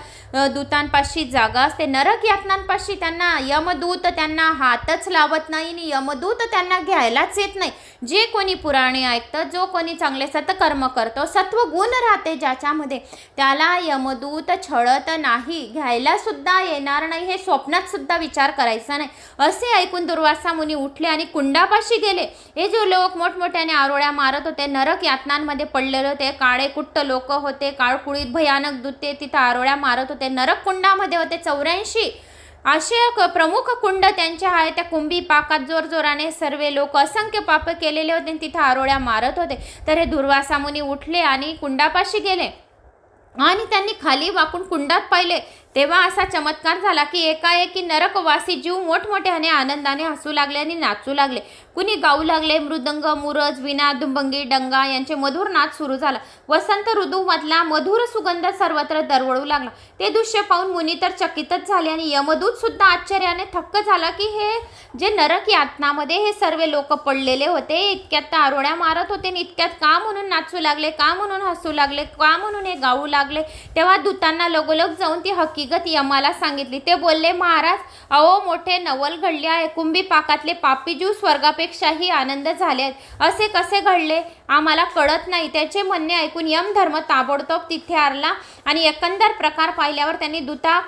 दूतांपाशी जागा असते. नरक यातनांपाशी त्यांना यमदूत त्यांना हातच लावत नाही आणि यमदूत त्यांना घ्यायलाच येत नाही. जे कोणी पुराणे ऐकतं, जो कोणी चांगले सत्कर्म करतो, सत्वगुण राहते ज्याच्यामध्ये, त्याला यमदूत छळत नाही, घ्यायला सुद्धा येणार नाही. हे स्वप्नात सुद्धा विचार करायचा नाही. असे ऐकून दुर्वासा मुनी उठले आणि कुंडापाशी गेले. हे जे लोक मोठमोठ्याने आरोळ्या मारत होते, नरक यातनांमध्ये पडलेले होते, काळे कुट्ट लोक होते, काळकुळीत भयानक दूत तिथं आरोळ्या मारत होते. नरक कुंडामध्ये होते 84 असे प्रमुख कुंड त्यांचे आहे. त्या कुंभी पाकात जोरजोराने सर्व लोक असंख्य पाप केलेले होते तिथं आरोळ्या मारत होते. तर हे दुर्वासा मुनी उठले आणि कुंडापाशी गेले आणि त्यांनी खाली वाकून कुंडात पाहिले. तेव्हा असा चमत्कार झाला की एकाएकी नरकवासी जीव मोठमोठ्याने आनंदाने हसू लागले आणि नाचू लागले. कुणी गाऊ लागले. मृदंग, मुरज, विना, दुंबंगी, डंगा यांचे मधुर नाच सुरू झाला. वसंत ऋतूमधला मधुर सुगंध सर्वत्र दरवळू लागला. ते दृश्य पाहून मुनी तर चकितच झाले आणि यमदूत सुद्धा आश्चर्याने थक्क झाला की हे जे नरक यातनामध्ये हे सर्व लोक पडलेले होते, इतक्यात आरोळ्या मारत होते आणि इतक्यात का म्हणून नाचू लागले, का म्हणून हसू लागले, का म्हणून हे गाऊ लागले. तेव्हा दूतांना लगोलग जाऊन ती हकीकत यमाला सांगितली. ते बोलले महाराज अहो मोठे नवल घडले आहे. कुंभी पाकातले पापी जीव स्वर्गापेक्षाही आनंद झाले आहेत. असे कसे घडले आम्हाला कळत नाही. त्याचे म्हणणे ऐकून यमधर्म ताबडतोब तिथे आला आणि एकंदर प्रकार पाहिल्यावर त्यांनी दूता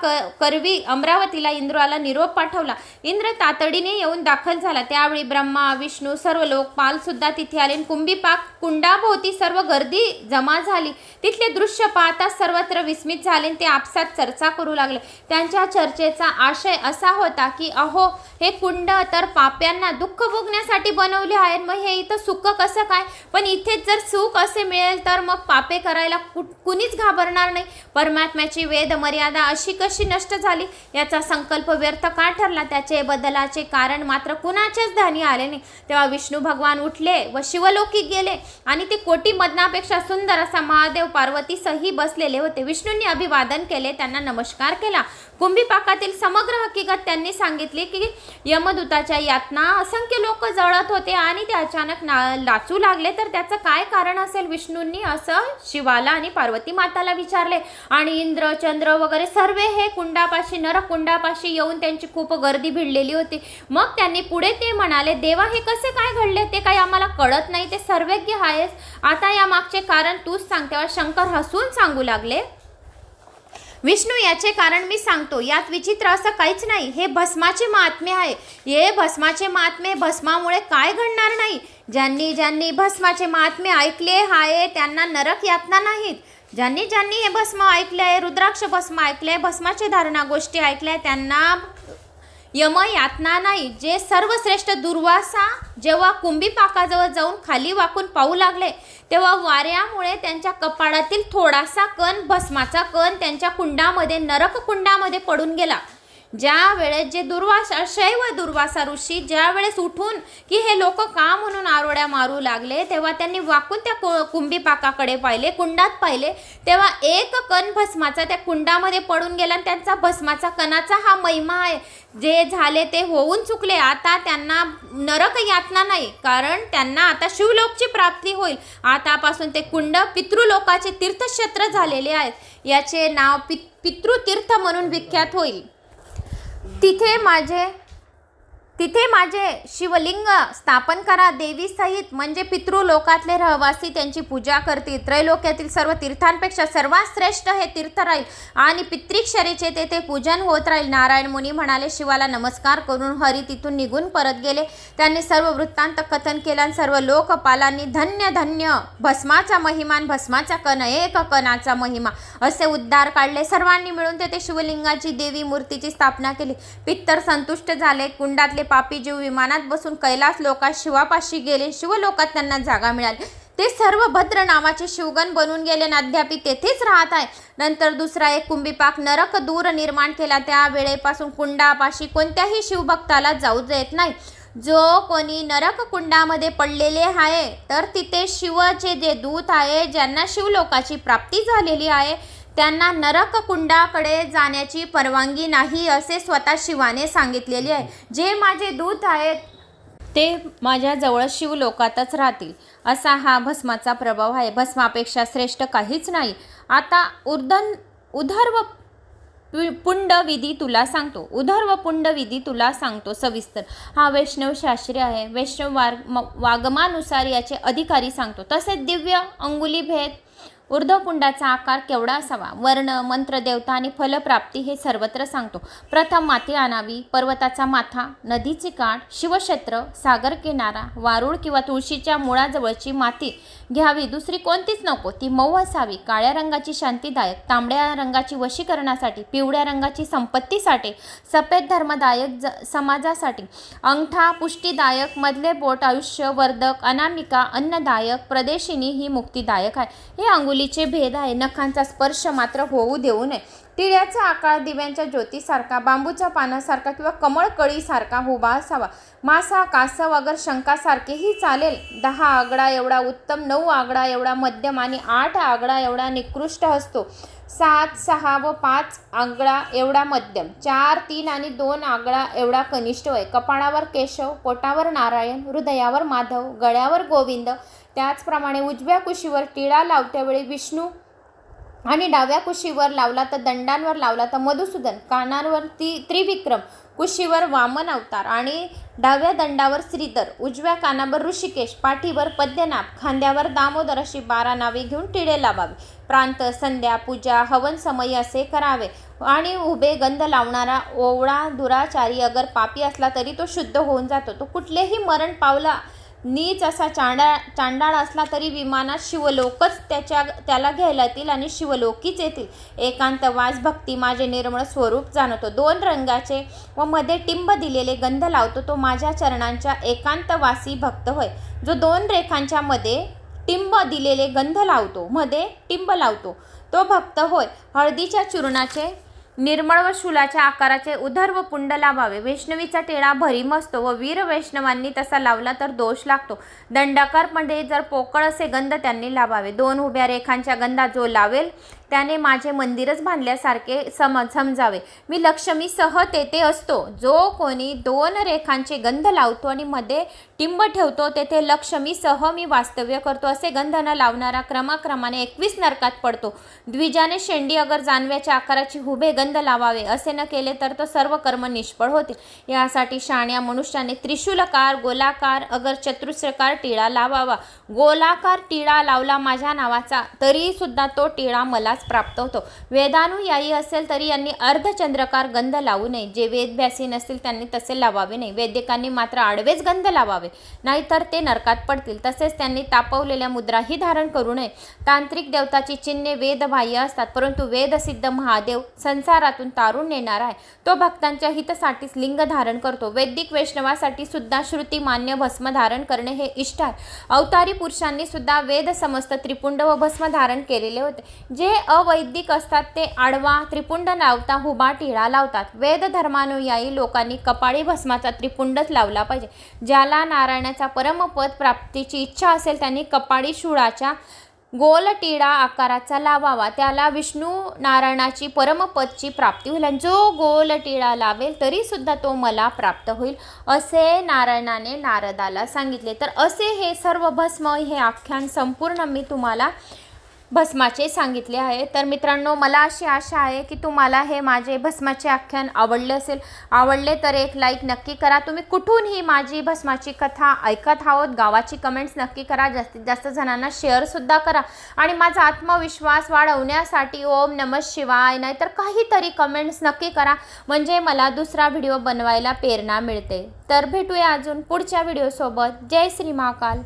करवी अमरावतीला इंद्राला निरोप पाठवला. इंद्र तातडीने येऊन दाखल झाला. त्यावेळी ब्रह्मा, विष्णू, सर्व लोकपाल सुद्धा तिथे आले. कुंभी पाक कुंडाभोवती सर्व गर्दी जमा झाली. तिथले दृश्य पाहता सर्वत्र विस्मित झाले. ते आपसात चर्चा करू लागले. त्यांच्या चर्चेचा आशय असा होता की अहो हे कुंड तर पाप्यांना दुःख भोगण्यासाठी बनवले आहेत, मग हे इथं सुख कसं काय. पण इथेच जर सुख असे मिळेल तर मग पापे करायला कुणीच घाबरणार नाही. परमात्म्याची वेद मर्यादा अशी कशी नष्ट झाली. याचा संकल्प व्यर्थ का ठरला. त्याचे बदलाचे कारण मात्र कुणाच्याच ध्यानी आले नाही. तेव्हा विष्णू भगवान उठले व शिवलोकी गेले आणि ते कोटी मदनापेक्षा सुंदर असा महादेव पार्वती सही बसलेले होते. विष्णूंनी अभिवादन केले, त्यांना नमस्कार केला. कुंभीपाकातील समग्र हकीकत त्यांनी सांगितली की यमदूताच्या यातना असंख्य लोक जळत होते आणि ते अचानक लाचू लागले, तर त्याचं काय कारण असेल? विष्णूंनी असं शिवाला आणि पार्वती माताला विचारले आणि इंद्र चंद्र वगैरे सर्व हे कुंडापाशी नरक कुंडापाशी येऊन त्यांची खूप गर्दी भिडलेली होती. मग त्यांनी पुढे ते म्हणाले, देवा हे कसे काय घडले ते काही आम्हाला कळत नाही, ते सर्वज्ञ आहेस, आता या मागचे कारण तूच सांग. तेव्हा शंकर हसून सांगू लागले, विष्णू याचे कारण मी सांगतो, यात विचित्र असं काहीच नाही. हे भस्माचे महात्म्य आहे. हे भस्माचे महात्म्य, भस्मामुळे काय घडणार नाही. ज्यांनी ज्यांनी भस्माचे महात्म्य ऐकले आहे त्यांना नरक यातना नाहीत. ज्यांनी ज्यांनी हे भस्म ऐकले, रुद्राक्ष भस्म ऐकले, भस्माचे धारणा गोष्टी ऐकल्या, त्यांना यम यातना नाही. जे सर्वश्रेष्ठ दुर्वासा जेव्हा कुंभीपाकाजवळ जाऊन खाली वाकून पाहू लागले, तेव्हा वाऱ्यामुळे त्यांच्या कपाळातील थोडासा कण, भस्माचा कण त्यांच्या कुंडामध्ये, नरक कुंडामध्ये पडून गेला. ज्या वेळेस जे शैव दुर्वासा ऋषी ज्या वेळेस उठून की हे लोक का म्हणून आरोड्या मारू लागले, तेव्हा त्यांनी वाकून त्या कुंभीपाकाकडे पाहिले, कुंडात पाहिले, तेव्हा एक कण भस्माचा त्या कुंडामध्ये पडून गेला. आणि त्यांचा भस्माचा कणाचा हा महिमा आहे. जे झाले ते होऊन चुकले, आता त्यांना नरक यातना नाही, कारण त्यांना आता शिवलोकची प्राप्ती होईल. आतापासून ते कुंड पितृलोकाचे तीर्थक्षेत्र झालेले आहेत. याचे नाव पितृतीर्थ म्हणून विख्यात होईल. तिथे माझे शिवलिंग स्थापन करा. देवी सहित म्हणजे पितृलोकातले रहवासी त्यांची पूजा करतील. त्रैलोक्यातील सर्व तीर्थांपेक्षा सर्वात श्रेष्ठ हे तीर्थ राहील आणि पितृक्षरेचे तेथे पूजन होत राहील. नारायण मुनी म्हणाले, शिवाला नमस्कार करून हरी तिथून निघून परत गेले. त्यांनी सर्व वृत्तांत कथन केला आणि सर्व लोकपालांनी धन्य धन्य भस्माचा महिमान, भस्माचा कण, एक कणाचा महिमा असे उद्गार काढले. सर्वांनी मिळून तेथे शिवलिंगाची देवी मूर्तीची स्थापना केली. पित्तर संतुष्ट झाले. कुंडातले पापी जीव विमानात बसून कैलास लोकात शिवापाशी गेले. शिवलोकात त्यांना जागा मिळाली. ते सर्व भद्र नावाचे शिवगण बनून गेले आणि अद्यापि तेथेच राहत आहे. नंतर दुसरा एक कुंभीपाक नरक दूर निर्माण केला. त्या वेळेपासून कुंडापाशी कोणत्याही शिवभक्ताला जाऊ देत नाही. जो कोणी नरक कुंडामध्ये पडलेले आहे, तर तिथे शिवचे जे दूत आहे, ज्यांना शिवलोकाची प्राप्ती झालेली आहे, त्यांना नरक कुंडाकडे जाण्याची परवानगी नाही असे स्वतः शिवाने सांगितलेले आहे. जे माझे दूत आहेत ते माझ्याजवळ शिवलोकातच राहतील, असा हा भस्माचा प्रभाव आहे. भस्मापेक्षा श्रेष्ठ काहीच नाही. आता उधर्व पुंड विधी तुला सांगतो. उधर्व पुंड विधी तुला सांगतो सविस्तर. हा वैष्णव शास्त्री आहे. वैष्णव वागमानुसार याचे अधिकारी सांगतो. तसेच दिव्य अंगुली भेद, ऊर्ध्वपुंडाचा आकार केवढा असावा, वर्ण, मंत्र, देवता आणि फलप्राप्ती हे सर्वत्र सांगतो. प्रथम माती आणावी. पर्वताचा माथा, नदीची काठ, शिवक्षेत्र, सागर किनारा, वारुळ किंवा तुळशीच्या मुळाजवळची माती घ्यावी. दुसरी कोणतीच नको. ती मऊ असावी. काळ्या रंगाची शांतीदायक, तांबड्या रंगाची वशीकरणासाठी, पिवळ्या रंगाची संपत्तीसाठी, सफेद धर्मदायक समाजासाठी, अंगठा पुष्टीदायक, मधले बोट आयुष्यवर्धक, अनामिका अन्नदायक, प्रदेशिनी ही मुक्तिदायक आहे. हे अंगुलीचे भेद आहे. नखांचा स्पर्श मात्र होऊ देऊ नये. टिळ्याचा आकार दिव्यांच्या ज्योतीसारखा, बांबूच्या पानासारखा किंवा कमळ कळीसारखा उभा असावा. मासा, कासव अगर शंखासारखेही चालेल. 10 आगळा एवढा उत्तम, 9 आगळा एवढा मध्यम आणि 8 आगळा एवढा निकृष्ट असतो. 7, 6 व 5 आगळा एवढा मध्यम, 4, 3 आणि 2 आगळा एवढा कनिष्ठ होय. कपाळावर केशव, पोटावर नारायण, हृदयावर माधव, गळ्यावर गोविंद. त्याचप्रमाणे उजव्या कुशीवर टिळा लावत्यावेळी विष्णू आणि डाव्या कुशीवर लावला तर दंडांवर लावला तर मधुसूदन, कानांवर त्रिविक्रम, कुशीवर वामन अवतार आणि डाव्या दंडावर श्रीधर, उजव्या कानावर ऋषिकेश, पाठीवर पद्मनाभ, खांद्यावर दामोदर अशी 12 नावे घेऊन टिळे लावावे. प्रांत, संध्या, पूजा, हवन समय असे करावे. आणि उभे गंध लावणारा ओवळा दुराचारी अगर पापी असला तरी तो शुद्ध होऊन जातो. तो कुठलेही मरण पावला नीच असा चांडाळ असला तरी विमानात शिवलोकच त्याला घ्यायला येतील आणि शिवलोकीच येतील. एकांतवास भक्ती माझे निर्मळ स्वरूप जाणवतो. 2 रंगाचे व मध्ये टिंब दिलेले गंध लावतो तो माझ्या चरणांच्या एकांतवासी भक्त होय. जो 2 रेखांच्या मध्ये टिंब दिलेले गंध लावतो, मध्ये टिंब लावतो, तो भक्त होय. हळदीच्या चूर्णाचे निर्मळ व शूलाच्या आकाराचे उधर्व पुंड लावावे. वैष्णवीचा टेळा भरीम असतो व वीर वैष्णवांनी तसा लावला तर दोष लागतो. दंडाकारमध्ये जर पोकळ असे गंध त्यांनी लावावे. 2 उभ्या रेखांच्या गंधा जो लावेल त्याने माझे मंदिरच बांधल्यासारखे समजावे. मी लक्ष्मीसह तेथे असतो. जो कोणी 2 रेखांचे गंध लावतो आणि मध्ये टिंब ठेवतो तेथे लक्ष्मीसह मी वास्तव्य करतो. असे गंध न लावणारा क्रमाक्रमाने 21 नरकात पडतो. द्विजाने शेंडी अगर जानव्याच्या आकाराची हुबे गंध लावावे. असे न केले तर तो सर्व कर्म निष्फळ होते. यासाठी शाण्या मनुष्याने त्रिशूलकार, गोलाकार अगर चतुस्राकार टिळा लावावा. गोलाकार टिळा लावला माझ्या नावाचा तरी सुद्धा तो टिळा मलाच प्राप्त होतो. वेदानुयायी असेल तरी यांनी अर्धचंद्रकार गंध लावू नये. जे वेदभ्यासी नसतील त्यांनी तसे लावावे नाही. वैदिकांनी मात्र आडवेच गंध लावावे, नाहीतर ते नरकात पडतील. तसेच त्यांनी तापवलेल्या मुद्राही धारण करू नये. तांत्रिक देवताची चिन्हे वेदबाह्य असतात, परंतु वेदसिद्ध महादेव संसारातून तारून नेणार आहे. तो भक्तांच्या हितासाठीच लिंग धारण करतो. वैदिक वैष्णवासाठी सुद्धा श्रुती मान्य भस्म धारण करणे हे इष्ट आहे. अवतारी पुरुषांनी सुद्धा वेद समस्त त्रिपुंड व भस्म धारण केलेले होते. जे अवैदिक असतात ते आडवा त्रिपुंड लावता हुबा टिळा लावतात. वेद धर्मानुयायी लोकांनी कपाळी भस्माचा त्रिपुंडच लावला पाहिजे. ज्याला नारायणाचा परमपद प्राप्तीची इच्छा असेल त्यांनी कपाळी शूळाच्या गोल टिळा आकाराचा लावावा. त्याला विष्णू नारायणाची परमपदची प्राप्ती होईल. जो गोल टिळा लावेल तरी सुद्धा तो मला प्राप्त होईल असे नारायणाने नारदाला सांगितले. तर असे हे सर्व भस्म हे आख्यान संपूर्ण मी तुम्हाला भस्माचे सांगितले आहे. तर मित्रांनो, मला अशी आशा आहे की तुम्हाला हे माझे भस्माचे आख्यान आवडले असेल. आवडले तर एक लाईक नक्की करा. तुम्ही कुठून ही माझी भस्माची कथा ऐकत आहोत गावाची कमेंट्स नक्की करा. जास्तीत जास्त जणांना शेअरसुद्धा करा. आणि माझा आत्मविश्वास वाढवण्यासाठी ओम नमः शिवाय नाहीतर काहीतरी कमेंट्स नक्की करा, म्हणजे मला दुसरा व्हिडिओ बनवायला प्रेरणा मिळते. तर भेटूया अजून पुढच्या व्हिडिओसोबत. जय श्री महाकाल.